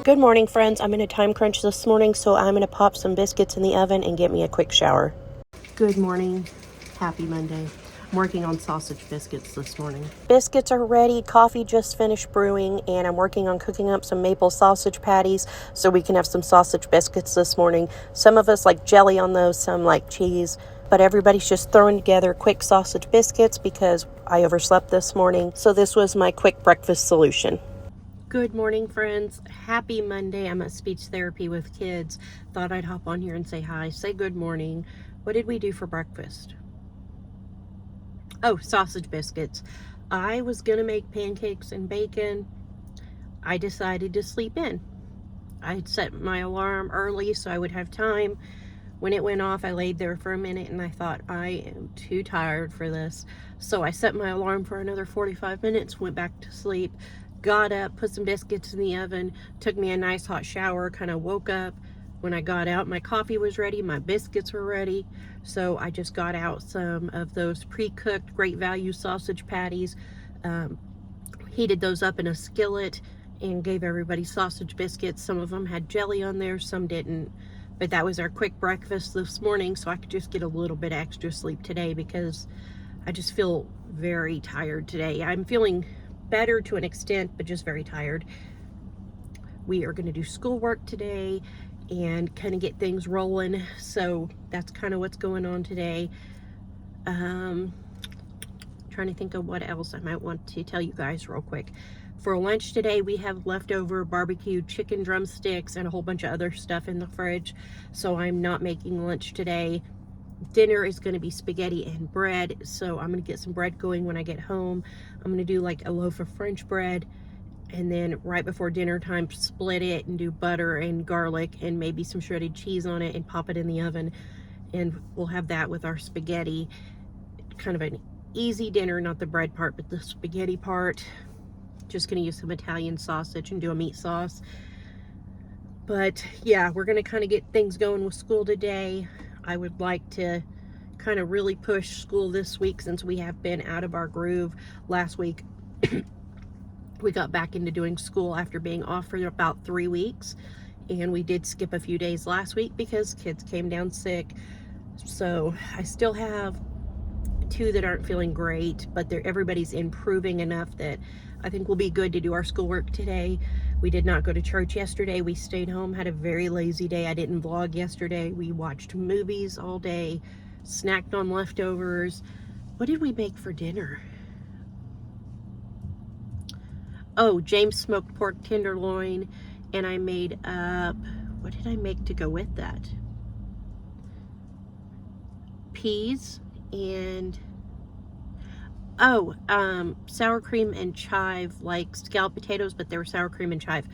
Good morning, friends. I'm in a time crunch this morning, so I'm going to pop some biscuits in the oven and get me a quick shower. Good morning. Happy Monday. I'm working on sausage biscuits this morning. Biscuits are ready. Coffee just finished brewing, and I'm working on cooking up some maple sausage patties so we can have some sausage biscuits this morning. Some of us like jelly on those, some like cheese, but everybody's just throwing together quick sausage biscuits because I overslept this morning. So this was my quick breakfast solution. Good morning, friends. Happy Monday. I'm at speech therapy with kids. Thought I'd hop on here and say hi, say good morning. What did we do for breakfast? Oh, sausage biscuits. I was gonna make pancakes and bacon. I decided to sleep in. I had set my alarm early so I would have time. When it went off, I laid there for a minute and I thought, I am too tired for this. So I set my alarm for another 45 minutes, went back to sleep, got up, put some biscuits in the oven, took me a nice hot shower, kind of woke up. When I got out, my coffee was ready, my biscuits were ready. So I just got out some of those pre-cooked Great Value sausage patties, heated those up in a skillet and gave everybody sausage biscuits. Some of them had jelly on there, some didn't. But that was our quick breakfast this morning, so I could just get a little bit extra sleep today because I just feel very tired today. I'm feeling better to an extent, but just very tired. We are going to do schoolwork today and kind of get things rolling, so that's kind of what's going on today. Trying to think of what else I might want to tell you guys real quick. For lunch today, we have leftover barbecued chicken drumsticks and a whole bunch of other stuff in the fridge, so I'm not making lunch today. Dinner is going to be spaghetti and bread, so I'm going to get some bread going when I get home. I'm going to do like a loaf of French bread, and then right before dinner time, split it and do butter and garlic and maybe some shredded cheese on it and pop it in the oven, and we'll have that with our spaghetti. Kind of an easy dinner, not the bread part, but the spaghetti part. Just going to use some Italian sausage and do a meat sauce. But yeah, we're going to kind of get things going with school today. I would like to kind of really push school this week since we have been out of our groove. Last week, we got back into doing school after being off for about 3 weeks. And we did skip a few days last week because kids came down sick. So I still have 2 that aren't feeling great, but everybody's improving enough that I think we'll be good to do our schoolwork today. We did not go to church yesterday. We stayed home, had a very lazy day. I didn't vlog yesterday. We watched movies all day, snacked on leftovers. What did we make for dinner? Oh, James smoked pork tenderloin, and I made up, what did I make to go with that? Peas and sour cream and chive, like scalloped potatoes, but they were sour cream and chive.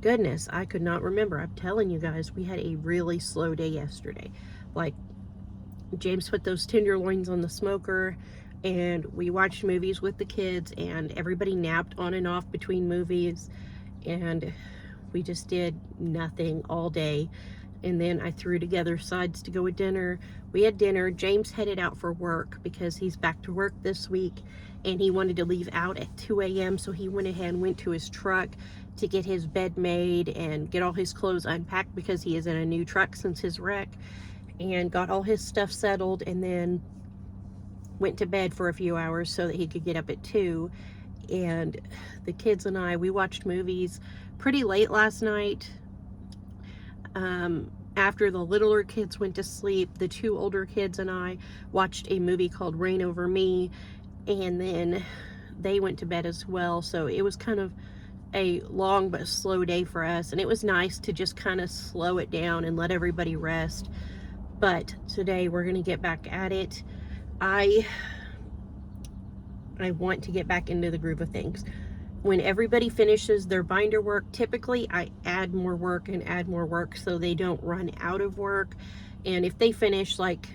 Goodness, I could not remember. I'm telling you guys, we had a really slow day yesterday. Like, James put those tenderloins on the smoker, and we watched movies with the kids, and everybody napped on and off between movies, and we just did nothing all day. And then I threw together sides to go with dinner. We had dinner. James headed out for work because he's back to work this week, and he wanted to leave out at 2 a.m. So he went ahead and went to his truck to get his bed made and get all his clothes unpacked because he is in a new truck since his wreck, and got all his stuff settled, and then went to bed for a few hours so that he could get up at 2. And the kids and I, we watched movies pretty late last night. After the littler kids went to sleep, the 2 older kids and I watched a movie called Reign Over Me, and then they went to bed as well. So it was kind of a long but slow day for us, and it was nice to just kind of slow it down and let everybody rest. But today we're going to get back at it. I want to get back into the groove of things. When everybody finishes their binder work, typically I add more work and add more work so they don't run out of work. And if they finish, like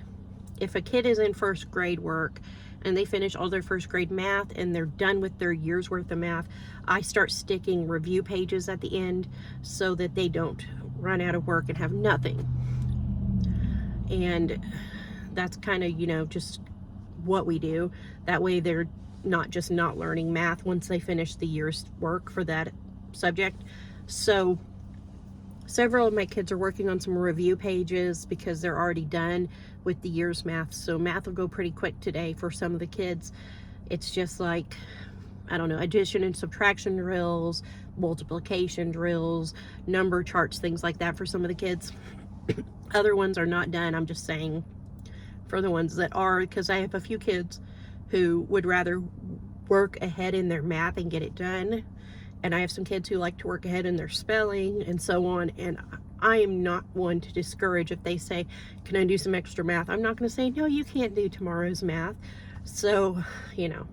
if a kid is in first grade work and they finish all their first grade math and they're done with their year's worth of math, I start sticking review pages at the end so that they don't run out of work and have nothing. And that's kind of, you know, just what we do. That way they're not just not learning math once they finish the year's work for that subject. So Several of my kids are working on some review pages because they're already done with the year's math. So math will go pretty quick today for some of the kids. It's just like, I don't know, addition and subtraction drills, multiplication drills, number charts, things like that for some of the kids. Other ones are not done. I'm just saying for the ones that are, because I have a few kids who would rather work ahead in their math and get it done. And I have some kids who like to work ahead in their spelling and so on. And I am not one to discourage if they say, can I do some extra math? I'm not going to say, no, you can't do tomorrow's math. So, you know,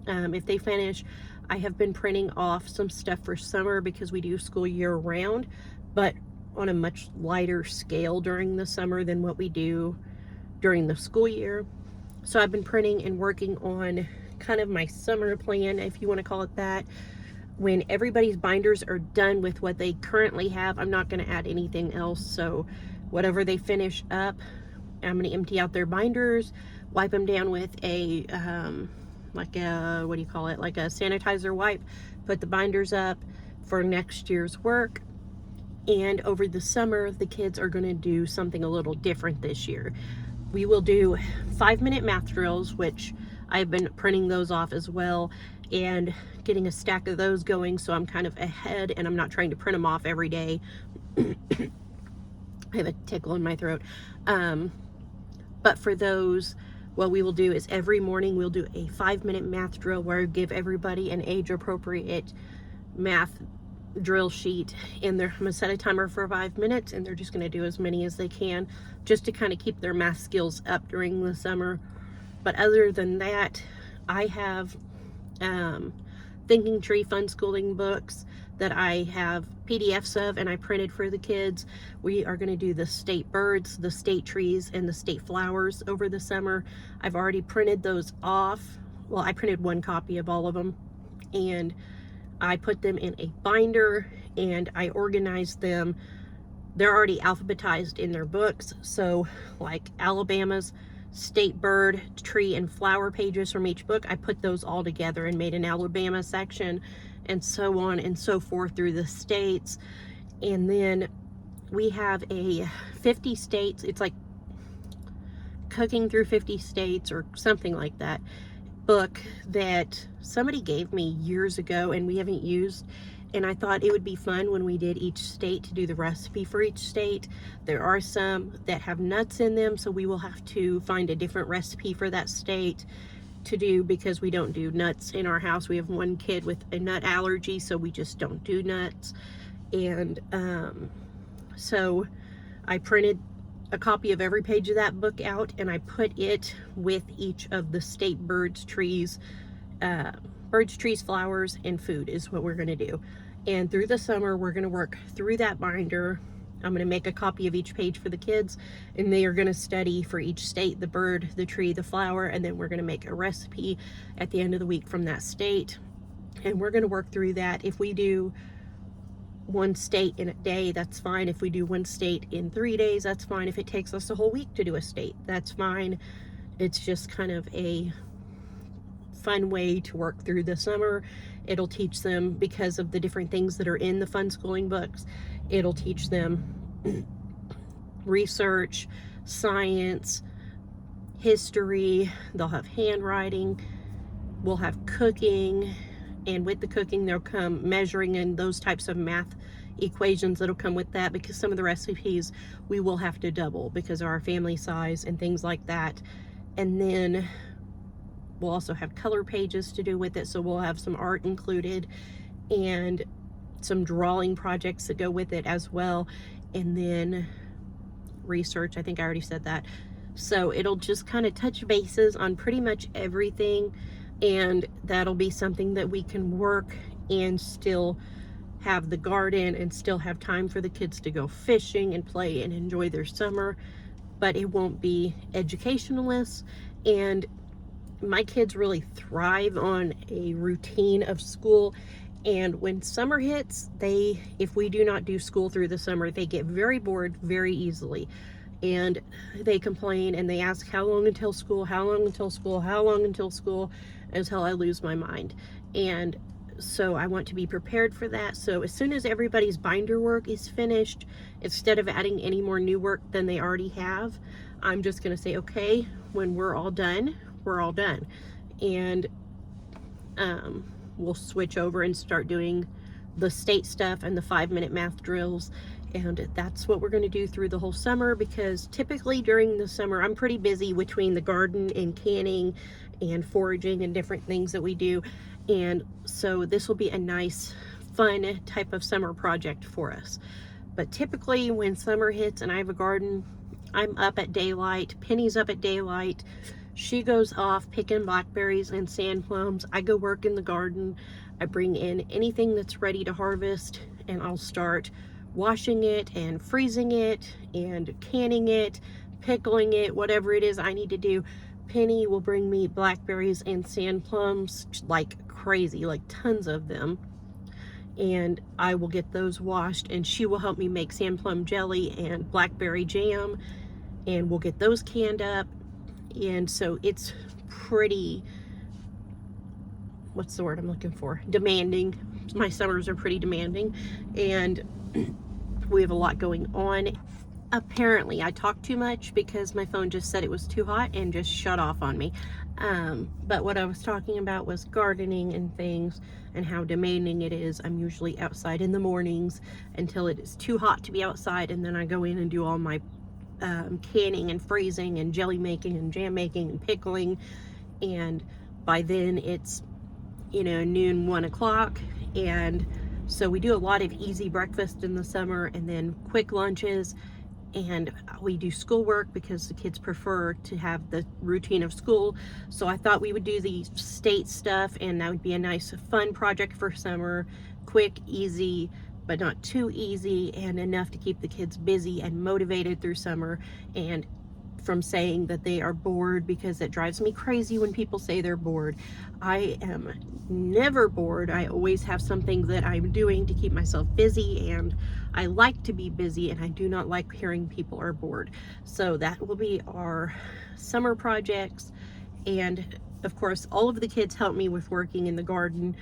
if they finish, I have been printing off some stuff for summer because we do school year round, but on a much lighter scale during the summer than what we do during the school year. So I've been printing and working on kind of my summer plan, if you want to call it that. When everybody's binders are done with what they currently have, I'm not going to add anything else. So whatever they finish up, I'm going to empty out their binders, wipe them down with a, like a, what do you call it? Like a sanitizer wipe, put the binders up for next year's work. And over the summer, the kids are going to do something a little different this year. We will do 5-minute math drills, which I've been printing those off as well and getting a stack of those going, so I'm kind of ahead and I'm not trying to print them off every day. I have a tickle in my throat. But for those, what we will do is every morning we'll do a 5-minute math drill where I give everybody an age-appropriate math drill sheet, and I'm gonna set a timer for 5 minutes, and they're just gonna do as many as they can just to kind of keep their math skills up during the summer. But other than that, I have Thinking Tree Fun Schooling books that I have PDFs of and I printed for the kids. We are going to do the state birds, the state trees, and the state flowers over the summer. I've already printed those off. Well, I printed one copy of all of them, and I put them in a binder and I organized them. They're already alphabetized in their books. So like Alabama's state bird, tree, and flower pages from each book, I put those all together and made an Alabama section, and so on and so forth through the states. And then we have a 50 states, it's like Cooking Through 50 States or something like that, book that somebody gave me years ago and we haven't used. And I thought it would be fun when we did each state to do the recipe for each state. There are some that have nuts in them, so we will have to find a different recipe for that state to do because we don't do nuts in our house. We have one kid with a nut allergy, so we just don't do nuts. And so I printed a copy of every page of that book out and I put it with each of the state birds, trees, flowers, and food is what we're going to do. And through the summer, we're going to work through that binder. I'm going to make a copy of each page for the kids, and they are going to study for each state, the bird, the tree, the flower, and then we're going to make a recipe at the end of the week from that state. And we're going to work through that. If we do one state in a day, that's fine. If we do one state in 3 days, that's fine. If it takes us a whole week to do a state, that's fine. It's just kind of a fun way to work through the summer. It'll teach them, because of the different things that are in the fun schooling books, it'll teach them research, science, history. They'll have handwriting, we'll have cooking, and with the cooking there'll come measuring and those types of math equations that'll come with that, because some of the recipes we will have to double because of our family size and things like that. And then we'll also have color pages to do with it, so we'll have some art included and some drawing projects that go with it as well. And then research, I think I already said that. So it'll just kind of touch bases on pretty much everything, and that'll be something that we can work and still have the garden and still have time for the kids to go fishing and play and enjoy their summer, but it won't be educationalist. And my kids really thrive on a routine of school, and when summer hits, if we do not do school through the summer, they get very bored very easily, and they complain and they ask how long until school, how long until school, how long until school, until I lose my mind. And so I want to be prepared for that. So as soon as everybody's binder work is finished, instead of adding any more new work than they already have, I'm just going to say, okay, when we're all done, we're all done. And we'll switch over and start doing the state stuff and the 5-minute math drills. And that's what we're going to do through the whole summer, because typically during the summer I'm pretty busy between the garden and canning and foraging and different things that we do. And so this will be a nice, fun type of summer project for us. But typically when summer hits and I have a garden, I'm up at daylight. Penny's up at daylight. She goes off picking blackberries and sand plums. I go work in the garden. I bring in anything that's ready to harvest, and I'll start washing it and freezing it and canning it, pickling it, whatever it is I need to do. Penny will bring me blackberries and sand plums like crazy, like tons of them. And I will get those washed, and she will help me make sand plum jelly and blackberry jam, and we'll get those canned up. And so it's pretty, what's the word I'm looking for? Demanding. My summers are pretty demanding, and we have a lot going on. Apparently I talk too much because my phone just said it was too hot and just shut off on me. But what I was talking about was gardening and things, and how demanding it is. I'm usually outside in the mornings until it is too hot to be outside, and then I go in and do all my canning and freezing and jelly making and jam making and pickling. And by then it's, you know, noon, 1 o'clock. And so we do a lot of easy breakfast in the summer, and then quick lunches, and we do schoolwork because the kids prefer to have the routine of school. So I thought we would do the state stuff, and that would be a nice fun project for summer. Quick, easy, but not too easy, and enough to keep the kids busy and motivated through summer, and from saying that they are bored, because it drives me crazy when people say they're bored. I am never bored. I always have something that I'm doing to keep myself busy, and I like to be busy, and I do not like hearing people are bored. So that will be our summer projects. And of course, all of the kids help me with working in the garden,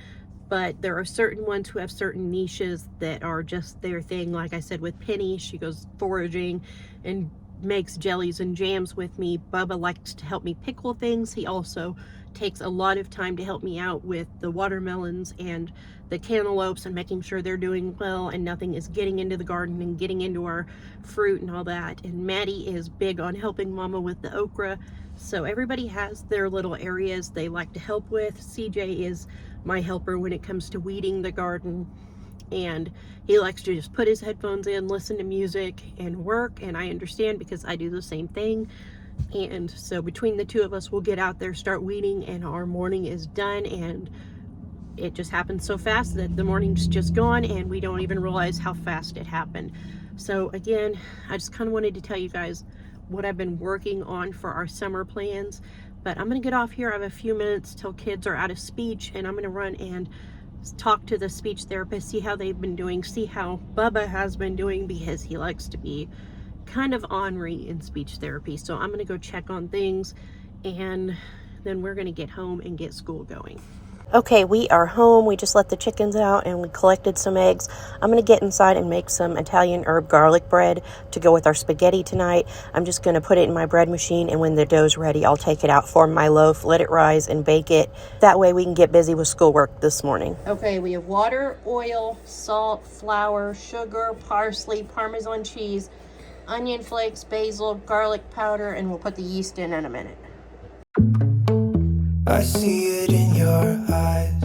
but there are certain ones who have certain niches that are just their thing. Like I said, with Penny, she goes foraging and makes jellies and jams with me. Bubba likes to help me pickle things. He also takes a lot of time to help me out with the watermelons and the cantaloupes and making sure they're doing well and nothing is getting into the garden and getting into our fruit and all that. And Maddie is big on helping Mama with the okra. So everybody has their little areas they like to help with. CJ is my helper when it comes to weeding the garden, and he likes to just put his headphones in, listen to music, and work. And I understand, because I do the same thing. And so between the two of us, we'll get out there, start weeding, and our morning is done. And it just happens so fast that the morning's just gone, and we don't even realize how fast it happened. So again, I just kind of wanted to tell you guys what I've been working on for our summer plans. But I'm gonna get off here. I have a few minutes till kids are out of speech, and I'm gonna run and talk to the speech therapist, see how they've been doing, see how Bubba has been doing, because he likes to be kind of ornery in speech therapy. So I'm gonna go check on things, and then we're gonna get home and get school going. Okay, we are home. We just let the chickens out and we collected some eggs. I'm going to get inside and make some Italian herb garlic bread to go with our spaghetti tonight. I'm just going to put it in my bread machine, and when the dough's ready, I'll take it out, form my loaf, let it rise, and bake it. That way we can get busy with schoolwork this morning. Okay, we have water, oil, salt, flour, sugar, parsley, Parmesan cheese, onion flakes, basil, garlic powder, and we'll put the yeast in a minute. I see it in your eyes.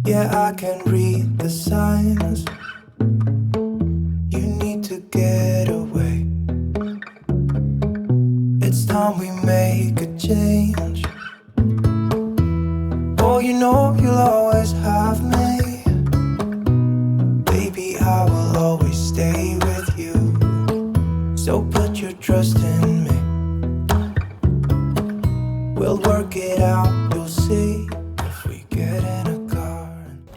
Yeah, I can read the signs. You need to get away. It's time we make a change. Oh, you know you'll always have me. Baby, I will always stay with you. So put your trust in me. We'll work it out, you'll see, if we get in a car.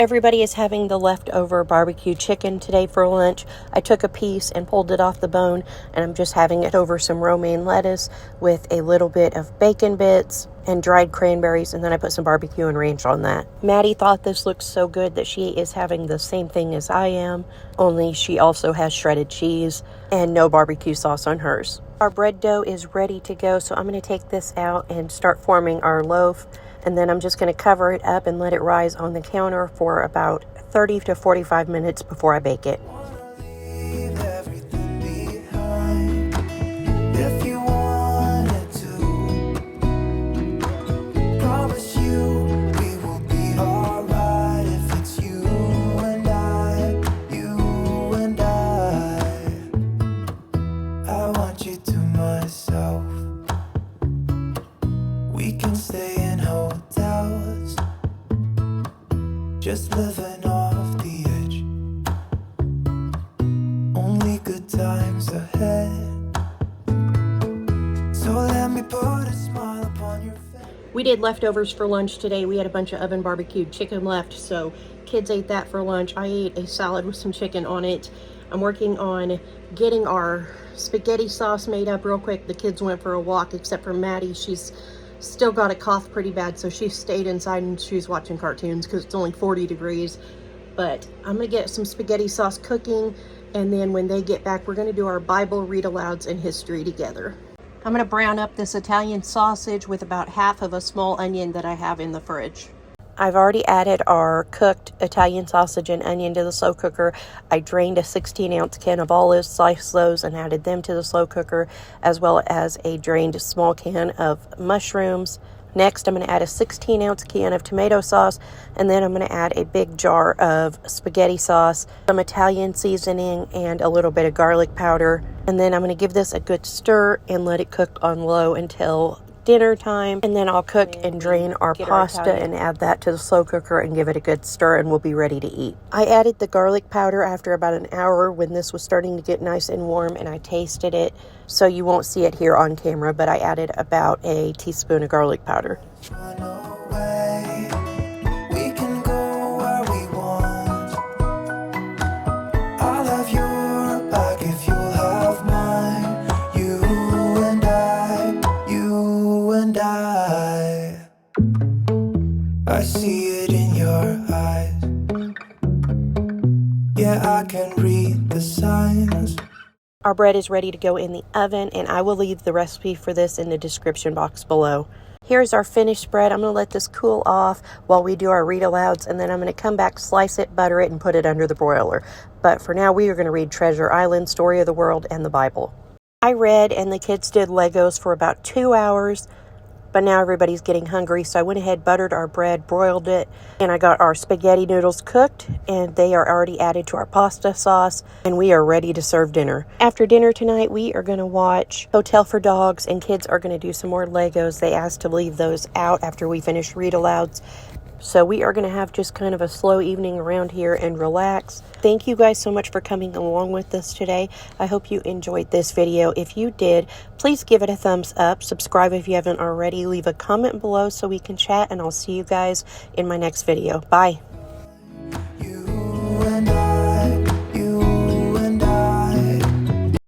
Everybody is having the leftover barbecue chicken today for lunch. I took a piece and pulled it off the bone, and I'm just having it over some romaine lettuce with a little bit of bacon bits and dried cranberries, and then I put some barbecue and ranch on that. Maddie thought this looked so good that she is having the same thing as I am, only she also has shredded cheese and no barbecue sauce on hers. Our bread dough is ready to go, so I'm going to take this out and start forming our loaf. And then I'm just going to cover it up and let it rise on the counter for about 30 to 45 minutes before I bake it. Leave everything behind if you wanted to. Promise you we will be alright if it's you and I, you and I want you to myself. We can stay in hotels, just living off the edge. Only good times ahead. So let me put a smile upon your face. We did leftovers for lunch today. We had a bunch of oven barbecued chicken left, so kids ate that for lunch. I ate a salad with some chicken on it. I'm working on getting our spaghetti sauce made up real quick. The kids went for a walk, except for Maddie. She's still got a cough pretty bad, so she stayed inside and she's watching cartoons because it's only 40 degrees. But I'm gonna get some spaghetti sauce cooking, and then when they get back, we're gonna do our Bible read-alouds and history together. I'm gonna brown up this Italian sausage with about half of a small onion that I have in the fridge. I've already added our cooked Italian sausage and onion to the slow cooker. I drained a 16-ounce can of olives, sliced those, and added them to the slow cooker, as well as a drained small can of mushrooms. Next, I'm going to add a 16-ounce can of tomato sauce, and then I'm going to add a big jar of spaghetti sauce, some Italian seasoning, and a little bit of garlic powder. And then I'm going to give this a good stir and let it cook on low until dinner time, and then I'll cook and drain our pasta and add that to the slow cooker and give it a good stir, and we'll be ready to eat. I added the garlic powder after about an hour when this was starting to get nice and warm, and I tasted it, so you won't see it here on camera, but I added about a teaspoon of garlic powder. Run away. We can go where we want. I'll have your back if you'll have mine. You and I, you and I see it in your eyes. Yeah, I can read the signs. Our bread is ready to go in the oven, and I will leave the recipe for this in the description box below. Here's our finished bread. I'm going to let this cool off while we do our read-alouds, and then I'm going to come back, slice it, butter it, and put it under the broiler. But for now, we are going to read Treasure Island, Story of the World, and the Bible. I read, and the kids did Legos for about 2 hours, but now everybody's getting hungry, so I went ahead, buttered our bread, broiled it, and I got our spaghetti noodles cooked, and they are already added to our pasta sauce, and we are ready to serve dinner. After dinner tonight, we are going to watch Hotel for Dogs, and kids are going to do some more Legos. They asked to leave those out after we finish read-alouds. So we are going to have just kind of a slow evening around here and relax. Thank you guys so much for coming along with us today. I hope you enjoyed this video. If you did, please give it a thumbs up. Subscribe if you haven't already. Leave a comment below so we can chat, and I'll see you guys in my next video. Bye. You and I.